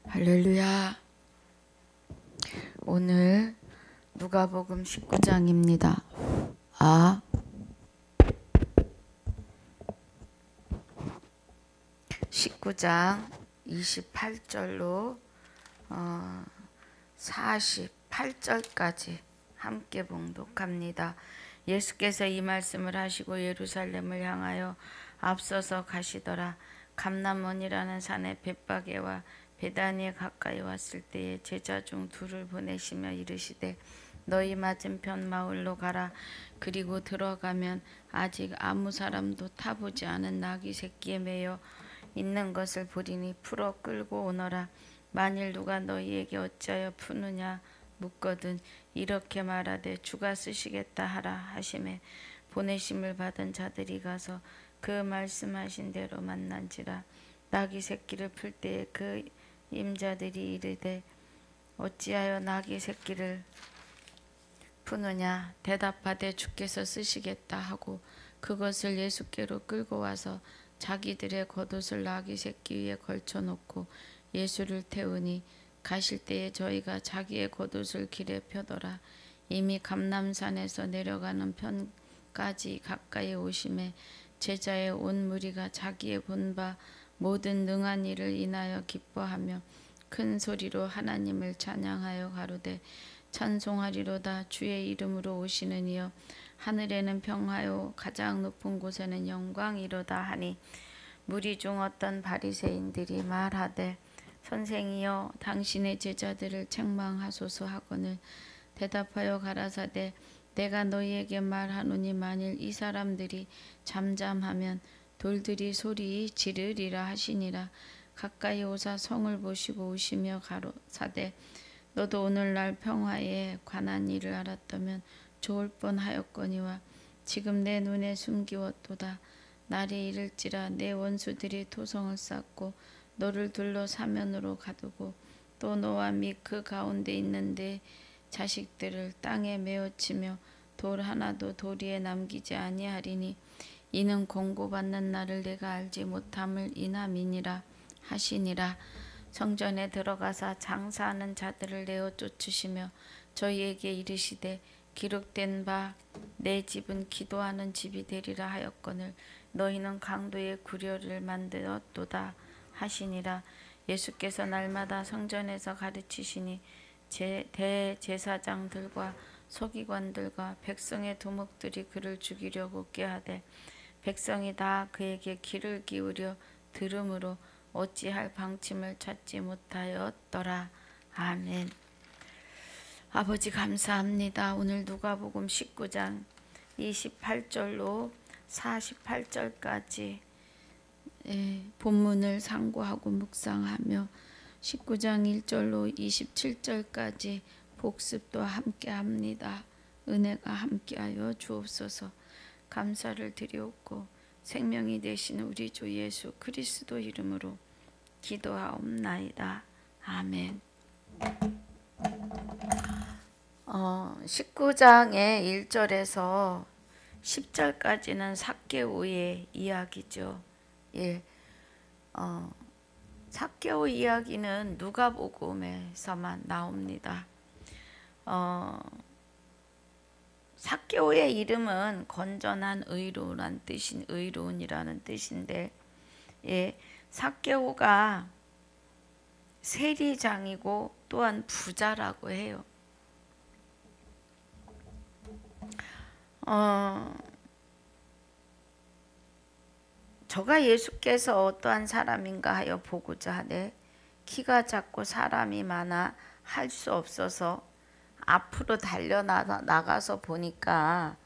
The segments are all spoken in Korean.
할렐루야. 오늘 누가복음 19장입니다. 19장 28절로 48절까지 함께 봉독합니다. 예수께서 이 말씀을 하시고 예루살렘을 향하여 앞서서 가시더라. 감람원이라는 산의 벳바게와 베다니에 가까이 왔을 때에 제자 중 둘을 보내시며 이르시되 너희 맞은편 마을로 가라. 그리고 들어가면 아직 아무 사람도 타보지 않은 나귀 새끼에 매여 있는 것을 보리니 풀어 끌고 오너라. 만일 누가 너희에게 어찌하여 푸느냐 묻거든 이렇게 말하되 주가 쓰시겠다 하라 하시매 보내심을 받은 자들이 가서 그 말씀하신 대로 만난지라. 나귀 새끼를 풀 때에 그 임자들이 이르되 어찌하여 나귀 새끼를 푸느냐 대답하되 주께서 쓰시겠다 하고 그것을 예수께로 끌고 와서 자기들의 겉옷을 나귀 새끼 위에 걸쳐 놓고 예수를 태우니 가실 때에 저희가 자기의 겉옷을 길에 펴더라. 이미 감람산에서 내려가는 편까지 가까이 오심에 제자의 온 무리가 자기의 본 바 모든 능한 일을 인하여 기뻐하며 큰 소리로 하나님을 찬양하여 가로되 찬송하리로다. 주의 이름으로 오시는 이여 하늘에는 평화요 가장 높은 곳에는 영광이로다 하니 무리 중 어떤 바리새인들이 말하되 선생이여 당신의 제자들을 책망하소서 하거늘 대답하여 가라사대 내가 너희에게 말하노니 만일 이 사람들이 잠잠하면 돌들이 소리 지르리라 하시니라. 가까이 오사 성을 보시고 오시며 가로사대 너도 오늘날 평화에 관한 일을 알았다면 좋을 뻔하였거니와 지금 내 눈에 숨기웠도다. 날이 이를지라 내 원수들이 토성을 쌓고 너를 둘러 사면으로 가두고 또 너와 및 그 가운데 있는 내 자식들을 땅에 메어치며 돌 하나도 도리에 남기지 아니하리니 이는 공고받는 날을 내가 알지 못함을 인함이니라 하시니라. 성전에 들어가사 장사하는 자들을 내어 쫓으시며 저희에게 이르시되 기록된 바 내 집은 기도하는 집이 되리라 하였거늘 너희는 강도의 구려를 만들었도다 하시니라. 예수께서 날마다 성전에서 가르치시니 대제사장들과 서기관들과 백성의 도목들이 그를 죽이려고 꾀하되 백성이 다 그에게 귀를 기울여 들으므로 어찌할 방침을 찾지 못하였더라. 아멘. 아버지 감사합니다. 오늘 누가복음 19장 28절로 48절까지 본문을 상고하고 묵상하며 19장 1절로 27절까지 복습도 함께합니다. 은혜가 함께하여 주옵소서. 감사를 드리옵고 생명이 되신 우리 주 예수 그리스도 이름으로 기도하옵나이다. 아멘. 19장의 1절에서 10절까지는 삭개오의 이야기죠. 삭개오 이야기는 누가복음에서만 나옵니다. 삭개오의 이름은 건전한 의로운이라는 뜻인데 삭개오가 세리장이고 또한 부자라고 해요. 저가 예수께서 어떠한 사람인가 하여 보고자 하되 키가 작고 사람이 많아 할 수 없어서 앞으로 달려나가서 보니까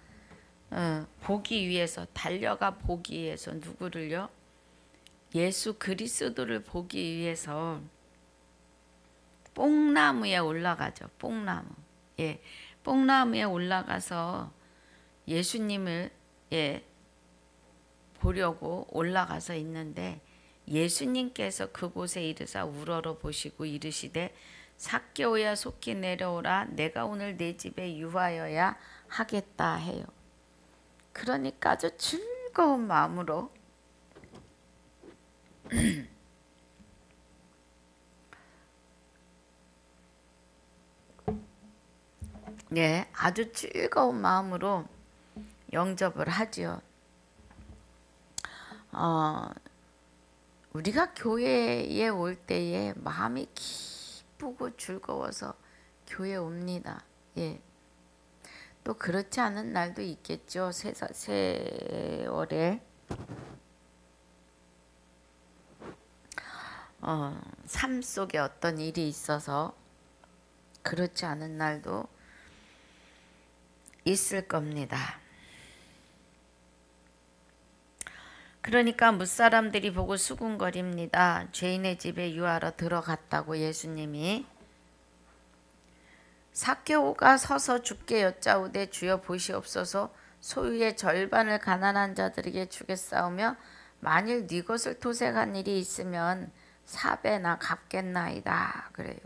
보기 위해서 달려가 보기 위해서 누구를요? 예수 그리스도를 보기 위해서 뽕나무에 올라가죠. 뽕나무. 뽕나무에 올라가서 예수님을 보려고 올라가서 있는데 예수님께서 그곳에 이르사 우러러 보시고 이르시되 삭개오야 속히 내려오라. 내가 오늘 내 집에 유하여야 하겠다 해요. 그러니까 아주 즐거운 마음으로 예, 아주 즐거운 마음으로 영접을 하지요. 우리가 교회에 올 때에 마음이 기쁘고 즐거워서 교회에 옵니다. 예. 또 그렇지 않은 날도 있겠죠. 세월에 삶 속에 어떤 일이 있어서 그렇지 않은 날도 있을 겁니다. 그러니까 무사람들이 보고 수군거립니다. 죄인의 집에 유하러 들어갔다고 예수님이. 삭개오가 서서 주께 여짜오되 주여 보시옵소서 소유의 절반을 가난한 자들에게 주겠사오며 만일 네 것을 토색한 일이 있으면 4배나 갚겠나이다 그래요.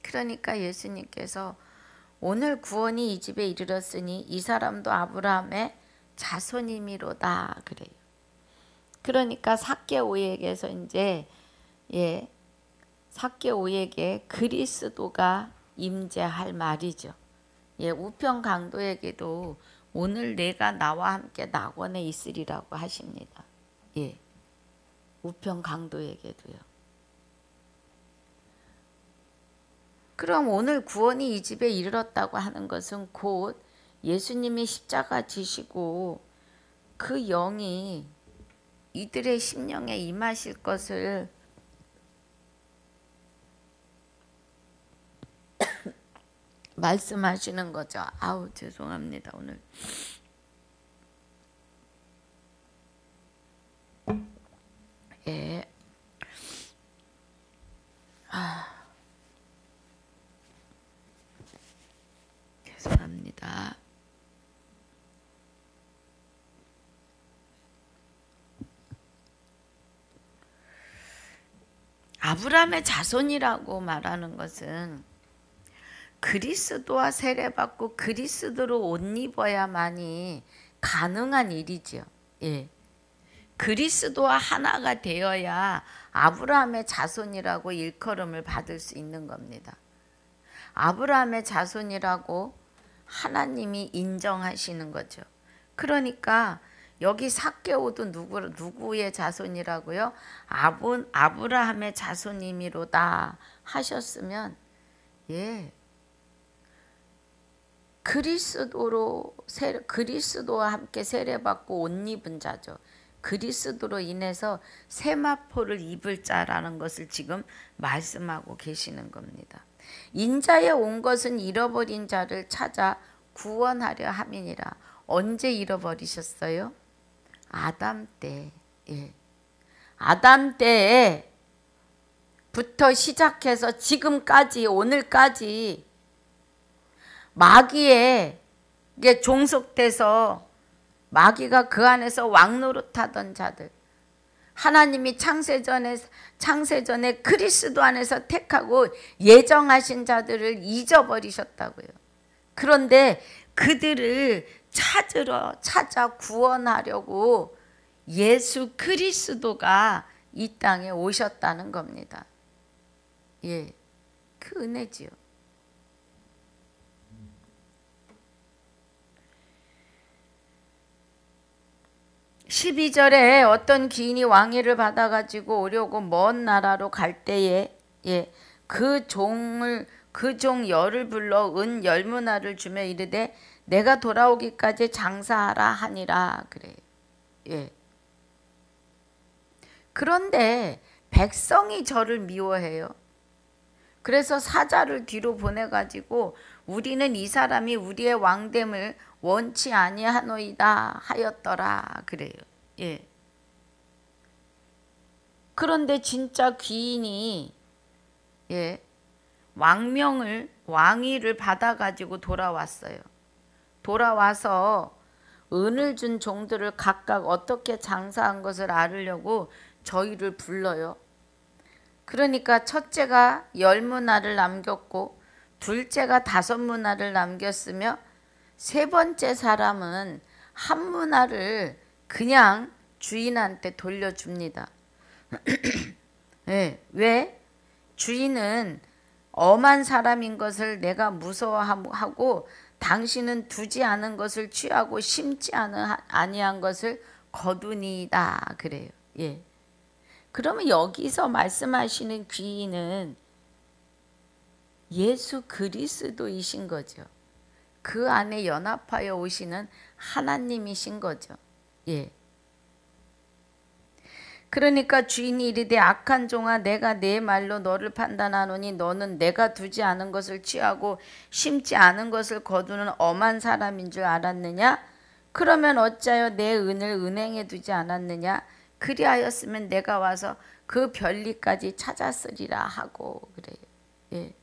그러니까 예수님께서 오늘 구원이 이 집에 이르렀으니 이 사람도 아브라함의 자손이미로다 그래요. 그러니까 삭개오에게서 이제 삭개오에게 그리스도가 임재할 말이죠. 우편 강도에게도 오늘 내가 나와 함께 낙원에 있으리라고 하십니다. 우편 강도에게도요. 그럼 오늘 구원이 이 집에 이르렀다고 하는 것은 곧 예수님이 십자가 지시고 그 영이 이들의 심령에 임하실 것을 말씀하시는 거죠. 아우 죄송합니다. 오늘 죄송합니다. 아브라함의 자손이라고 말하는 것은 그리스도와 세례받고 그리스도로 옷 입어야만이 가능한 일이죠. 그리스도와 하나가 되어야 아브라함의 자손이라고 일컬음을 받을 수 있는 겁니다. 아브라함의 자손이라고 하나님이 인정하시는 거죠. 그러니까 여기 삭개오도 누구의 자손이라고요? 아브라함의 자손이미로다 하셨으면 그리스도와 함께 세례받고 옷 입은 자죠. 그리스도로 인해서 세마포를 입을 자라는 것을 지금 말씀하고 계시는 겁니다. 인자에 온 것은 잃어버린 자를 찾아 구원하려 함이니라. 언제 잃어버리셨어요? 아담 때. 아담 때부터 시작해서 지금까지 오늘까지 마귀에 종속돼서 마귀가 그 안에서 왕노릇하던 자들, 하나님이 창세전에 그리스도 안에서 택하고 예정하신 자들을 잊어버리셨다고요. 그런데 그들을 찾아 구원하려고 예수 그리스도가 이 땅에 오셨다는 겁니다. 그 은혜지요. 12절에 어떤 귀인이 왕위를 받아가지고 오려고 먼 나라로 갈 때에 그 종 열을 불러 은 10문화를 주며 이르되 내가 돌아오기까지 장사하라 하니라 그래요. 그런데 백성이 저를 미워해요. 그래서 사자를 뒤로 보내가지고 우리는 이 사람이 우리의 왕됨을 원치 아니하노이다 하였더라 그래요. 그런데 진짜 귀인이 왕위를 받아가지고 돌아왔어요. 돌아와서 은을 준 종들을 각각 어떻게 장사한 것을 알으려고 저희를 불러요. 그러니까 첫째가 10문화를 남겼고 둘째가 5문화를 남겼으며 세 번째 사람은 1문화를 그냥 주인한테 돌려줍니다. 왜? 주인은 엄한 사람인 것을 내가 무서워하고 당신은 두지 않은 것을 취하고 심지 아니한 것을 거두니이다 그래요. 예. 그러면 여기서 말씀하시는 귀인은 예수 그리스도이신 거죠. 그 안에 연합하여 오시는 하나님이신 거죠. 예. 그러니까 주인이 이르되 악한 종아 내가 내 말로 너를 판단하노니 너는 내가 두지 않은 것을 취하고 심지 않은 것을 거두는 엄한 사람인 줄 알았느냐? 그러면 어찌하여 내 은을 은행에 두지 않았느냐? 그리하였으면 내가 와서 그 별리까지 찾았으리라 하고 그래요. 예.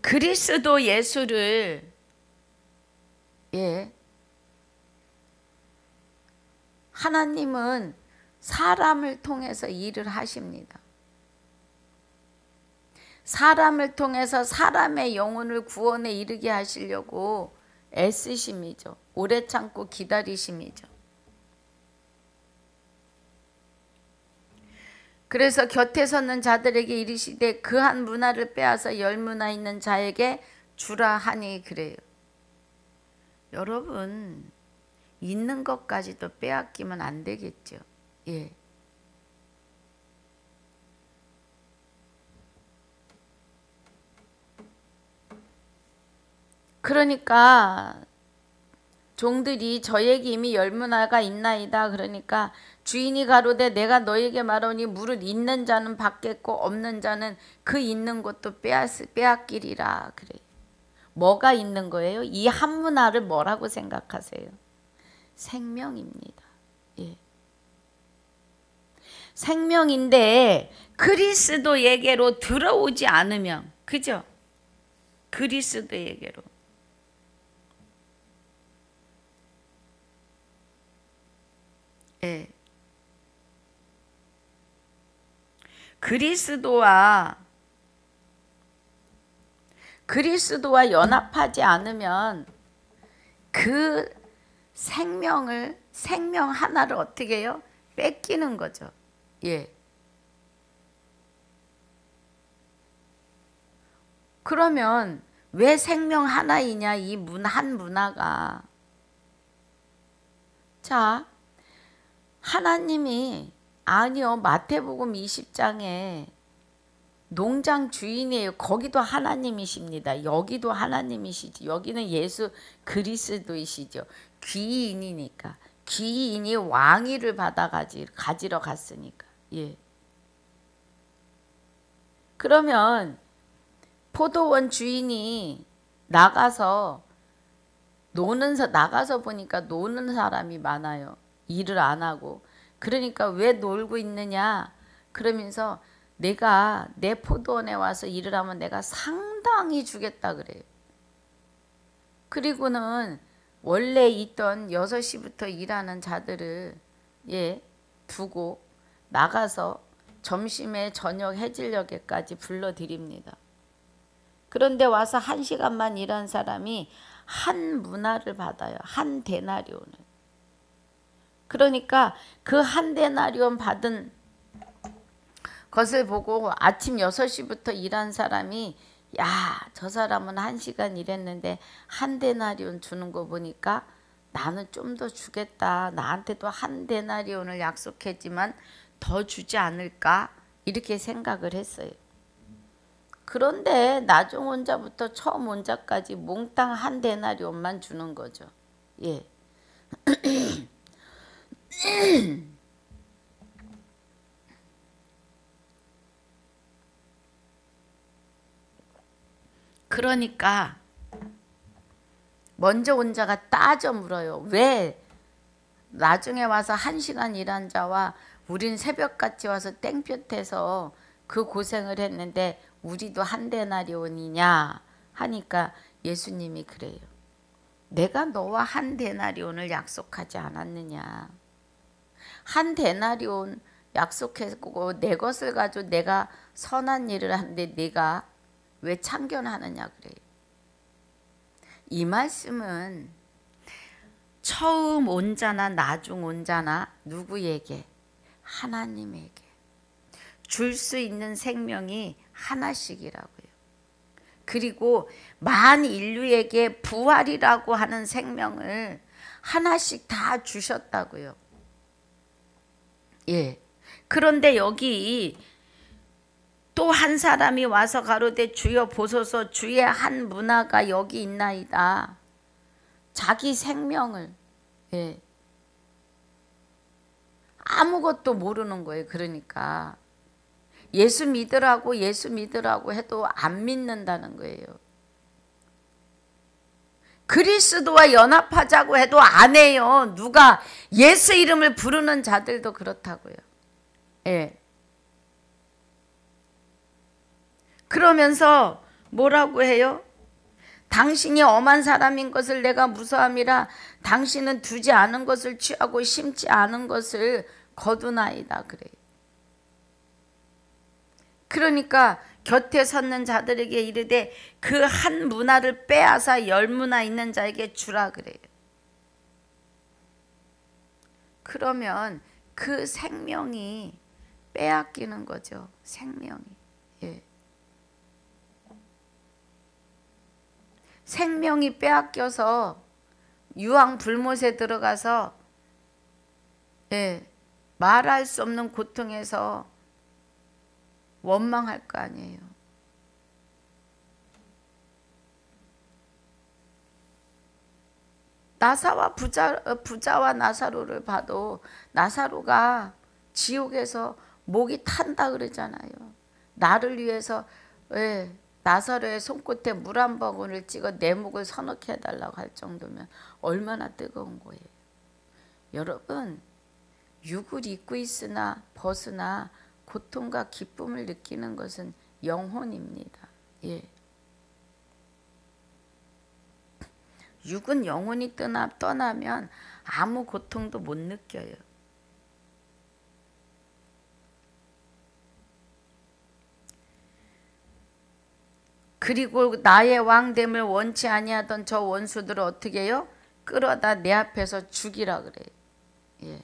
그리스도 예수를 예. 하나님은 사람을 통해서 일을 하십니다. 사람을 통해서 사람의 영혼을 구원에 이르게 하시려고 애쓰심이죠. 오래 참고 기다리심이죠. 그래서 곁에 섰는 자들에게 이르시되 그 한 문화를 빼앗아 10문화 있는 자에게 주라 하니 그래요. 여러분 있는 것까지도 빼앗기면 안 되겠죠. 예. 그러니까 종들이 저에게 이미 10문화가 있나이다. 그러니까 주인이 가로되 내가 너에게 말하니 무릇 있는 자는 받겠고 없는 자는 그 있는 것도 빼앗기리라. 그래. 뭐가 있는 거예요? 이 한 문화를 뭐라고 생각하세요? 생명입니다. 예. 생명인데 그리스도에게로 들어오지 않으면, 그죠? 그리스도에게로. 예. 그리스도와 연합하지 않으면 그 생명 하나를 어떻게 해요? 뺏기는 거죠. 예. 그러면 왜 생명 하나이냐? 이 한 문화가. 자, 하나님이 아니요. 마태복음 20장에 농장 주인이에요. 거기도 하나님이십니다. 여기도 하나님이시지. 여기는 예수 그리스도이시죠. 귀인이니까. 귀인이 왕위를 받아 가지러 갔으니까. 예. 그러면 포도원 주인이 나가서 보니까 노는 사람이 많아요. 일을 안 하고. 그러니까 왜 놀고 있느냐? 그러면서 내가 내 포도원에 와서 일을 하면 내가 상당히 주겠다 그래요. 그리고는 원래 있던 6시부터 일하는 자들을 두고 나가서 점심에 저녁 해질녘에까지 불러드립니다. 그런데 와서 1시간만 일한 사람이 한 문화를 받아요. 한 데나리온을. 그러니까 그 한 데나리온 받은 것을 보고 아침 6시부터 일한 사람이 야, 저 사람은 1시간 일했는데 한 데나리온 주는 거 보니까 나는 좀 더 주겠다. 나한테도 한 데나리온을 약속했지만 더 주지 않을까? 이렇게 생각을 했어요. 그런데 나중 온 자부터 처음 온 자까지 몽땅 한 데나리온만 주는 거죠. 예. 그러니까 먼저 온 자가 따져 물어요. 왜 나중에 와서 1시간 일한 자와 우린 새벽같이 와서 땡볕에서 그 고생을 했는데 우리도 한 데나리온이냐 하니까 예수님이 그래요. 내가 너와 한 데나리온을 약속하지 않았느냐. 한 데나리온 약속했고 내 것을 가지고 내가 선한 일을 하는데 네가 왜 참견하느냐 그래요. 이 말씀은 처음 온 자나 나중 온 자나 누구에게? 하나님에게. 줄 수 있는 생명이 하나씩이라고요. 그리고 만 인류에게 부활이라고 하는 생명을 하나씩 다 주셨다고요. 예. 그런데 여기 또 한 사람이 와서 가로되 주여 보소서 주의 한 문화가 여기 있나이다. 자기 생명을 아무것도 모르는 거예요. 그러니까 예수 믿으라고 해도 안 믿는다는 거예요. 그리스도와 연합하자고 해도 안 해요. 누가 예수 이름을 부르는 자들도 그렇다고요. 예. 그러면서 뭐라고 해요? 당신이 엄한 사람인 것을 내가 무서함이라 당신은 두지 않은 것을 취하고 심지 않은 것을 거두나이다 그래요. 그러니까 곁에 섰는 자들에게 이르되 그 한 문화를 빼앗아 10문화 있는 자에게 주라 그래요. 그러면 그 생명이 빼앗기는 거죠. 생명이. 예. 생명이 빼앗겨서 유황불못에 들어가서 말할 수 없는 고통에서 원망할 거 아니에요. 부자와 나사로를 봐도 나사로가 지옥에서 목이 탄다 그러잖아요. 나를 위해서 나사로의 손끝에 물 한 방울을 찍어 내 목을 서먹해 해달라고 할 정도면 얼마나 뜨거운 거예요. 여러분, 육을 입고 있으나 벗으나 고통과 기쁨을 느끼는 것은 영혼입니다. 예. 육은 영혼이 떠나면 아무 고통도 못 느껴요. 그리고 나의 왕됨을 원치 아니하던 저 원수들을 어떻게 해요? 끌어다 내 앞에서 죽이라 그래요. 예.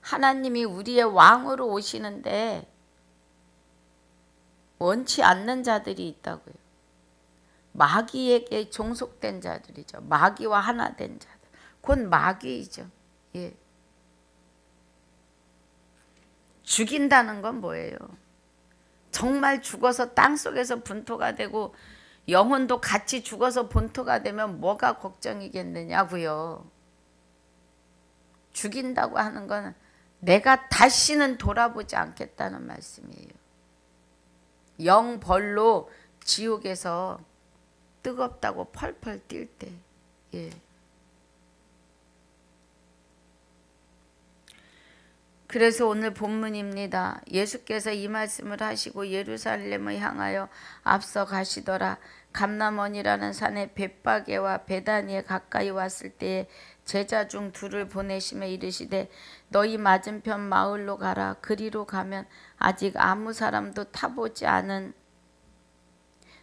하나님이 우리의 왕으로 오시는데 원치 않는 자들이 있다고요. 마귀에게 종속된 자들이죠. 마귀와 하나 된 자들. 곧 마귀이죠. 예. 죽인다는 건 뭐예요? 정말 죽어서 땅속에서 분토가 되고 영혼도 같이 죽어서 본토가 되면 뭐가 걱정이겠느냐고요. 죽인다고 하는 건 내가 다시는 돌아보지 않겠다는 말씀이에요. 영벌로 지옥에서 뜨겁다고 펄펄 뛸 때. 예. 그래서 오늘 본문입니다. 예수께서 이 말씀을 하시고 예루살렘을 향하여 앞서 가시더라. 감람원이라는 산에 벳바게와 베다니에 가까이 왔을 때에 제자 중 둘을 보내시며 이르시되 너희 맞은편 마을로 가라. 그리로 가면 아직 아무 사람도 타보지 않은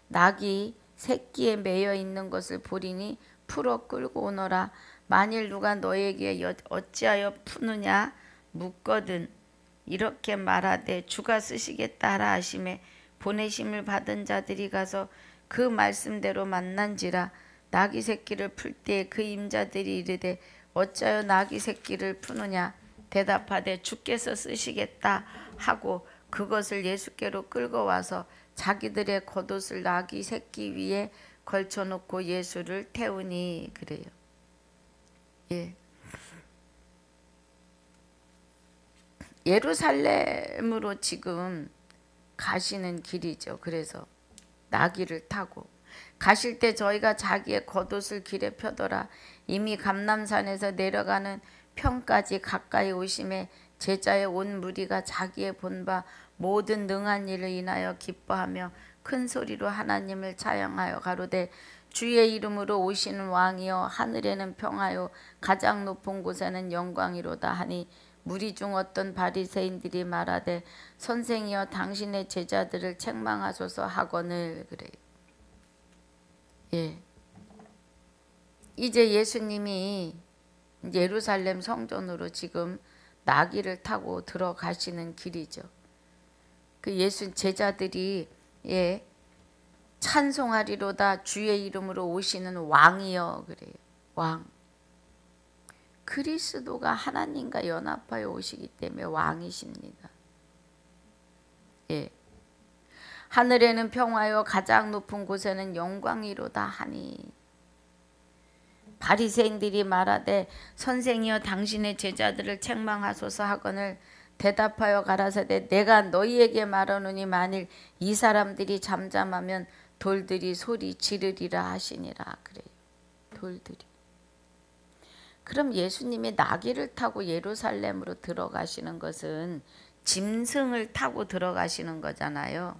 낙이 새끼에 매여 있는 것을 보리니 풀어 끌고 오너라. 만일 누가 너에게 어찌하여 푸느냐 묻거든 이렇게 말하되 주가 쓰시겠다 하라 하심에 보내심을 받은 자들이 가서 그 말씀대로 만난지라. 나귀 새끼를 풀 때 그 임자들이 이르되 어찌하여 나귀 새끼를 푸느냐 대답하되 주께서 쓰시겠다 하고 그것을 예수께로 끌고 와서 자기들의 겉옷을 나귀 새끼 위에 걸쳐놓고 예수를 태우니 그래요. 예. 예루살렘으로 지금 가시는 길이죠. 그래서 나귀를 타고 가실 때 저희가 자기의 겉옷을 길에 펴더라. 이미 감람산에서 내려가는 편까지 가까이 오심에 제자의 온 무리가 자기의 본 바 모든 능한 일을 인하여 기뻐하며 큰 소리로 하나님을 찬양하여 가로되 주의 이름으로 오시는 왕이여 하늘에는 평하여 가장 높은 곳에는 영광이로다 하니 무리 중 어떤 바리새인들이 말하되 선생이여 당신의 제자들을 책망하소서 하거늘 그래요. 예. 이제 예수님이 예루살렘 성전으로 지금 나귀를 타고 들어가시는 길이죠. 그 예수 제자들이 찬송하리로다 주의 이름으로 오시는 왕이여 그래요. 왕. 그리스도가 하나님과 연합하여 오시기 때문에 왕이십니다. 하늘에는 평화요 가장 높은 곳에는 영광이로다 하니. 바리새인들이 말하되 선생이여 당신의 제자들을 책망하소서 하거늘 대답하여 가라사대 내가 너희에게 말하노니 만일 이 사람들이 잠잠하면 돌들이 소리 지르리라 하시니라 그래요. 돌들이. 그럼 예수님이 나귀를 타고 예루살렘으로 들어가시는 것은 짐승을 타고 들어가시는 거잖아요.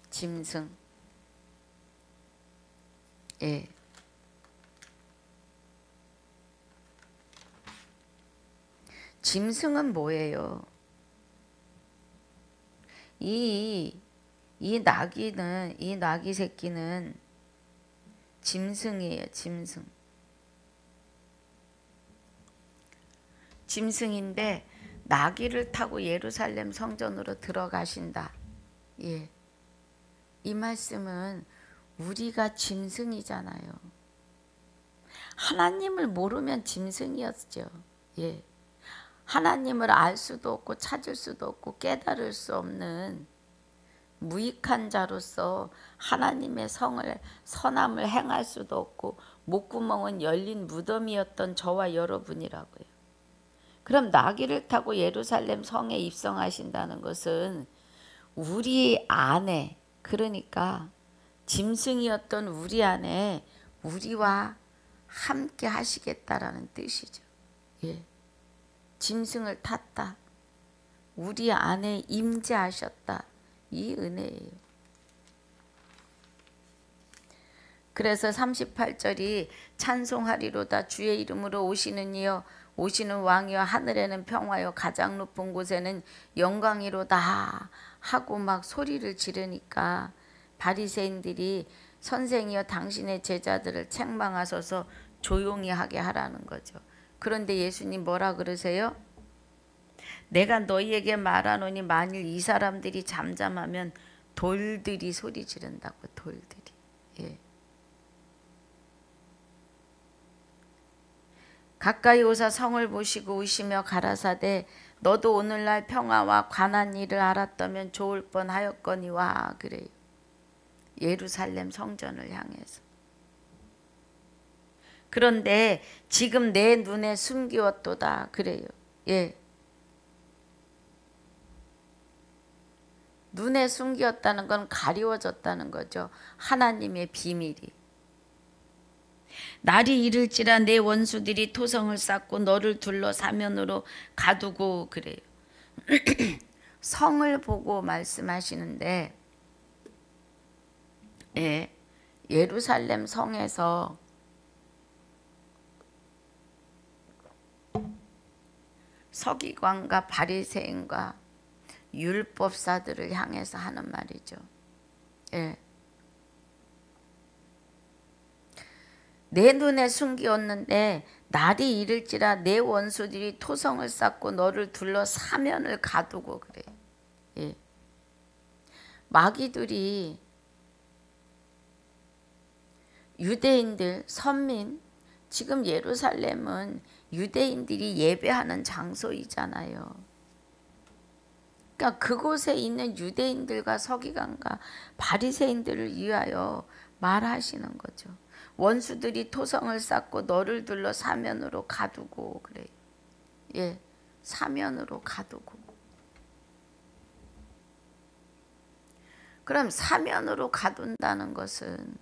짐승. 짐승은 뭐예요? 이 나귀는, 이 나귀 새끼는 짐승이에요. 짐승. 짐승인데 나귀를 타고 예루살렘 성전으로 들어가신다. 이 말씀은 우리가 짐승이잖아요. 하나님을 모르면 짐승이었죠. 하나님을 알 수도 없고 찾을 수도 없고 깨달을 수 없는 무익한 자로서 하나님의 선함을 행할 수도 없고 목구멍은 열린 무덤이었던 저와 여러분이라고요. 그럼 나귀를 타고 예루살렘 성에 입성하신다는 것은 우리 안에, 그러니까 짐승이었던 우리 안에 우리와 함께 하시겠다라는 뜻이죠. 짐승을 탔다. 우리 안에 임재하셨다. 이 은혜예요. 그래서 38절이 찬송하리로다 주의 이름으로 오시는 이여 오시는 왕이여 하늘에는 평화여 가장 높은 곳에는 영광이로다 하고 막 소리를 지르니까 바리새인들이 선생이여 당신의 제자들을 책망하소서 조용히 하게 하라는 거죠. 그런데 예수님 뭐라 그러세요? 내가 너희에게 말하노니 만일 이 사람들이 잠잠하면 돌들이 소리 지른다고. 돌들이. 가까이 오사 성을 보시고 우시며 가라사대 너도 오늘날 평화와 관한 일을 알았다면 좋을 뻔하였거니와 그래요. 예루살렘 성전을 향해서. 그런데 지금 내 눈에 숨기웠도다 그래요. 눈에 숨기었다는 건 가리워졌다는 거죠. 하나님의 비밀이. 날이 이를지라 내 원수들이 토성을 쌓고 너를 둘러 사면으로 가두고 그래요. 성을 보고 말씀하시는데 예루살렘 성에서 서기관과 바리새인과 율법사들을 향해서 하는 말이죠. 내 눈에 숨기었는데 날이 이를지라 내 원수들이 토성을 쌓고 너를 둘러 사면을 가두고 그래. 마귀들이 유대인들, 선민, 지금 예루살렘은 유대인들이 예배하는 장소이잖아요. 그러니까 그곳에 있는 유대인들과 서기관과 바리새인들을 위하여 말하시는 거죠. 원수들이 토성을 쌓고 너를 둘러 사면으로 가두고 그래요. 사면으로 가두고. 그럼 사면으로 가둔다는 것은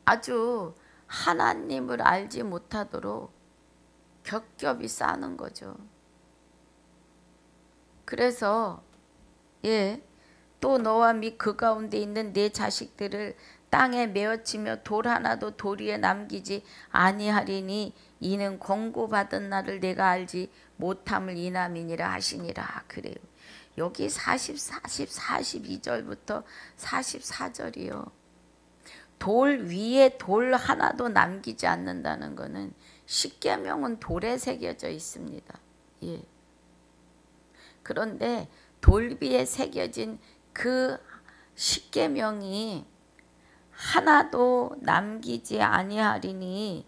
아주 하나님을 알지 못하도록 겹겹이 싸는 거죠. 그래서 또 너와 및 그 가운데 있는 네 자식들을 땅에 메어치며 돌 하나도 돌 위에 남기지 아니하리니 이는 권고받은 나를 내가 알지 못함을 인함이니라 하시니라 그래요. 여기 42절부터 44절이요. 돌 위에 돌 하나도 남기지 않는다는 것은 십계명은 돌에 새겨져 있습니다. 예. 그런데 돌비에 새겨진 그 십계명이 하나도 남기지 아니하리니,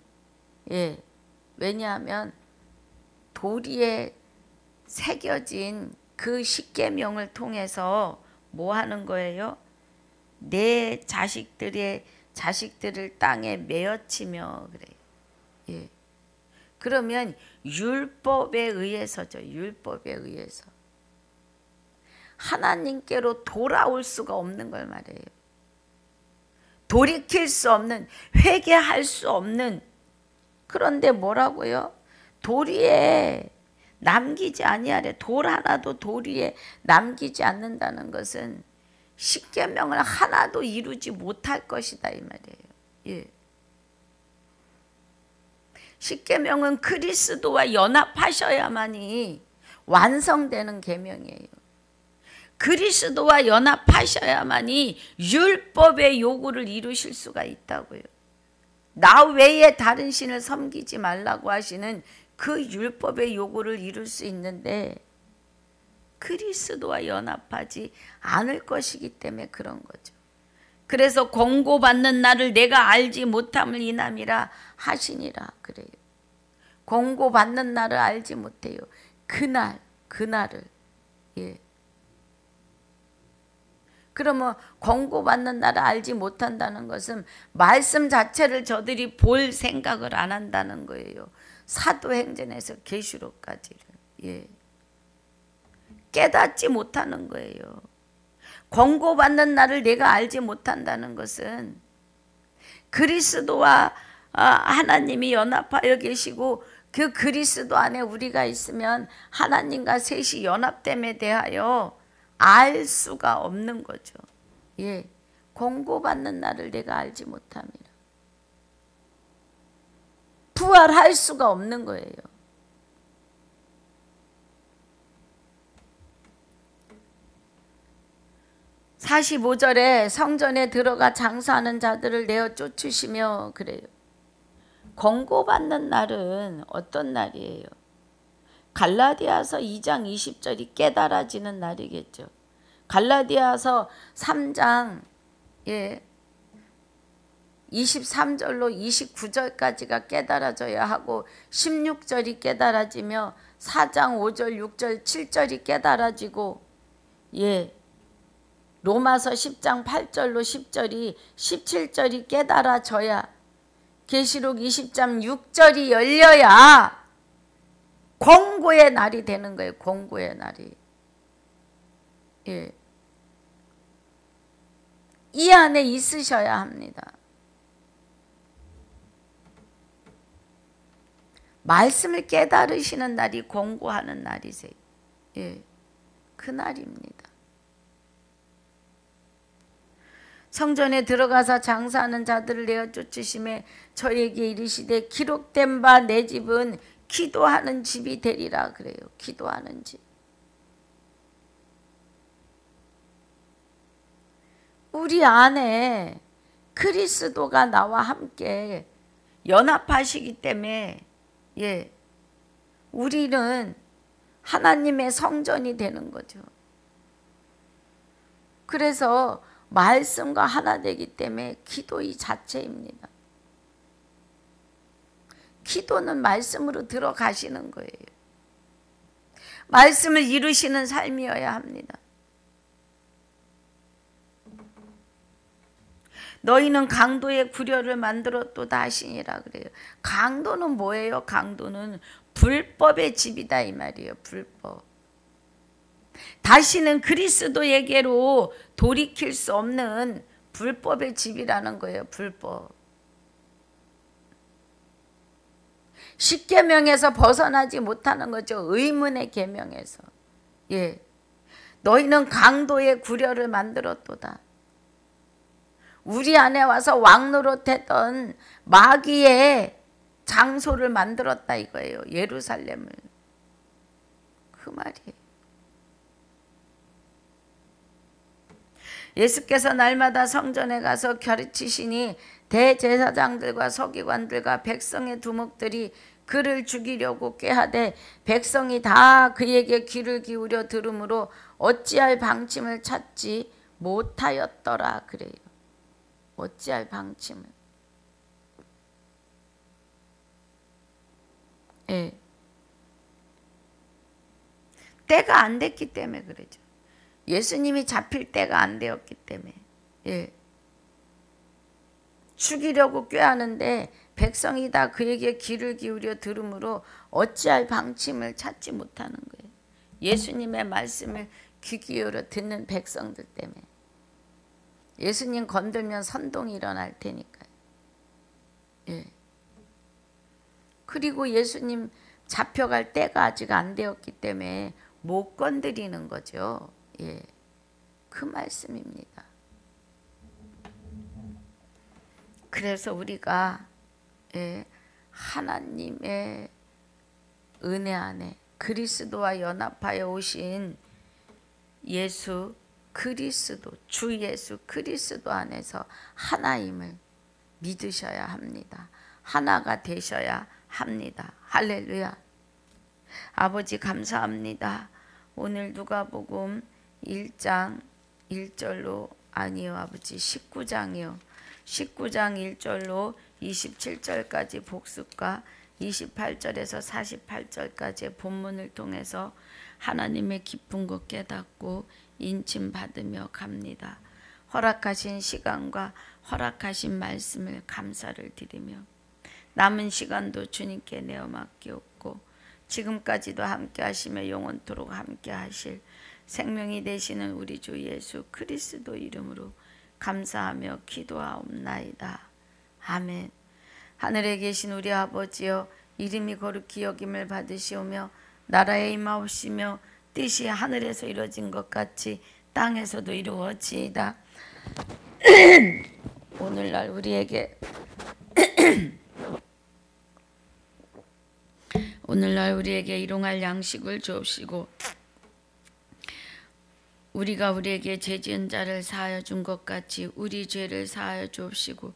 예. 왜냐하면 돌 위에 새겨진 그 십계명을 통해서 뭐 하는 거예요? 내 자식들을 땅에 메어치며 그래요. 예. 그러면 율법에 의해서죠. 율법에 의해서 하나님께로 돌아올 수가 없는 걸 말해요. 돌이킬 수 없는, 회개할 수 없는. 그런데 뭐라고요? 돌 위에 남기지 아니하래. 돌 하나도 돌 위에 남기지 않는다는 것은 십계명을 하나도 이루지 못할 것이다 이 말이에요. 예. 십계명은 그리스도와 연합하셔야만이 완성되는 계명이에요. 그리스도와 연합하셔야만이 율법의 요구를 이루실 수가 있다고요. 나 외에 다른 신을 섬기지 말라고 하시는 그 율법의 요구를 이룰 수 있는데 그리스도와 연합하지 않을 것이기 때문에 그런 거죠. 그래서 권고받는 날을 내가 알지 못함을 인함이라 하시니라 그래요. 권고받는 날을 알지 못해요. 그날을. 예. 그러면 권고받는 날을 알지 못한다는 것은 말씀 자체를 저들이 볼 생각을 안 한다는 거예요. 사도행전에서 계시록까지를. 예. 깨닫지 못하는 거예요. 권고받는 날을 내가 알지 못한다는 것은 그리스도와 하나님이 연합하여 계시고 그 그리스도 안에 우리가 있으면 하나님과 셋이 연합됨에 대하여 알 수가 없는 거죠. 예, 권고받는 날을 내가 알지 못함이라. 부활할 수가 없는 거예요. (45절에) 성전에 들어가 장사하는 자들을 내어 쫓으시며 그래요. 권고받는 날은 어떤 날이에요? 갈라디아서 2장 20절이 깨달아지는 날이겠죠. 갈라디아서 3장 23절로 29절까지가 깨달아져야 하고 16절이 깨달아지며 4장 5절 6절 7절이 깨달아지고 로마서 10장 8절로 10절이 17절이 깨달아져야 계시록 20장 6절이 열려야 권고의 날이 되는 거예요. 권고의 날이. 예. 이 안에 있으셔야 합니다. 말씀을 깨달으시는 날이 권고하는 날이세요. 예. 그 날입니다. 성전에 들어가서 장사하는 자들을 내어 쫓으심에 저에게 이르시되 기록된 바 내 집은 기도하는 집이 되리라 그래요. 기도하는 집. 우리 안에 그리스도가 나와 함께 연합하시기 때문에 우리는 하나님의 성전이 되는 거죠. 그래서 말씀과 하나 되기 때문에 기도 이 자체입니다. 기도는 말씀으로 들어가시는 거예요. 말씀을 이루시는 삶이어야 합니다. 너희는 강도의 구려를 만들었도다 하시니라 그래요. 강도는 뭐예요? 강도는 불법의 집이다 이 말이에요. 불법. 다시는 그리스도에게로 돌이킬 수 없는 불법의 집이라는 거예요. 불법. 십계명에서 벗어나지 못하는 거죠. 의문의 계명에서. 너희는 강도의 구려를 만들었도다. 우리 안에 와서 왕노릇했던 마귀의 장소를 만들었다 이거예요. 예루살렘을. 그 말이에요. 예수께서 날마다 성전에 가서 가르치시니 대제사장들과 서기관들과 백성의 두목들이 그를 죽이려고 꾀하되 백성이 다 그에게 귀를 기울여 들으므로 어찌할 방침을 찾지 못하였더라 그래요. 어찌할 방침을. 예. 때가 안 됐기 때문에 그러죠. 예수님이 잡힐 때가 안 되었기 때문에. 예. 죽이려고 꾀하는데 백성이 다 그에게 귀를 기울여 들으므로 어찌할 방침을 찾지 못하는 거예요. 예수님의 말씀을 귀 기울여 듣는 백성들 때문에. 예수님 건들면 선동이 일어날 테니까요. 예. 그리고 예수님 잡혀갈 때가 아직 안 되었기 때문에 못 건드리는 거죠. 예. 그 말씀입니다. 그래서 우리가 하나님의 은혜 안에 그리스도와 연합하여 오신 예수 그리스도, 주 예수 그리스도 안에서 하나임을 믿으셔야 합니다. 하나가 되셔야 합니다. 할렐루야. 아버지 감사합니다. 오늘 누가복음 1장 1절로 아니요 아버지 19장이요. 19장 1절로 27절까지 복습과 28절에서 48절까지의 본문을 통해서 하나님의 깊은 것 깨닫고 인침 받으며 갑니다. 허락하신 시간과 허락하신 말씀을 감사를 드리며 남은 시간도 주님께 내어 맡기옵고 지금까지도 함께 하시며 영원토록 함께 하실 생명이 되시는 우리 주 예수 그리스도 이름으로 감사하며 기도하옵나이다. 아멘. 하늘에 계신 우리 아버지여 이름이 거룩히 여김을 받으시오며 나라에 임하옵시며 뜻이 하늘에서 이루어진 것 같이 땅에서도 이루어지이다. 오늘날 우리에게 일용할 양식을 주옵시고 우리가 우리에게 죄 지은 자를 사하여 준 것 같이 우리 죄를 사하여 주옵시고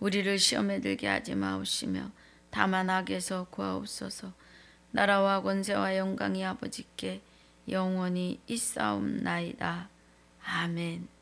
우리를 시험에 들게 하지 마옵시며 다만 악에서 구하옵소서. 나라와 권세와 영광이 아버지께 영원히 있사옵나이다. 아멘.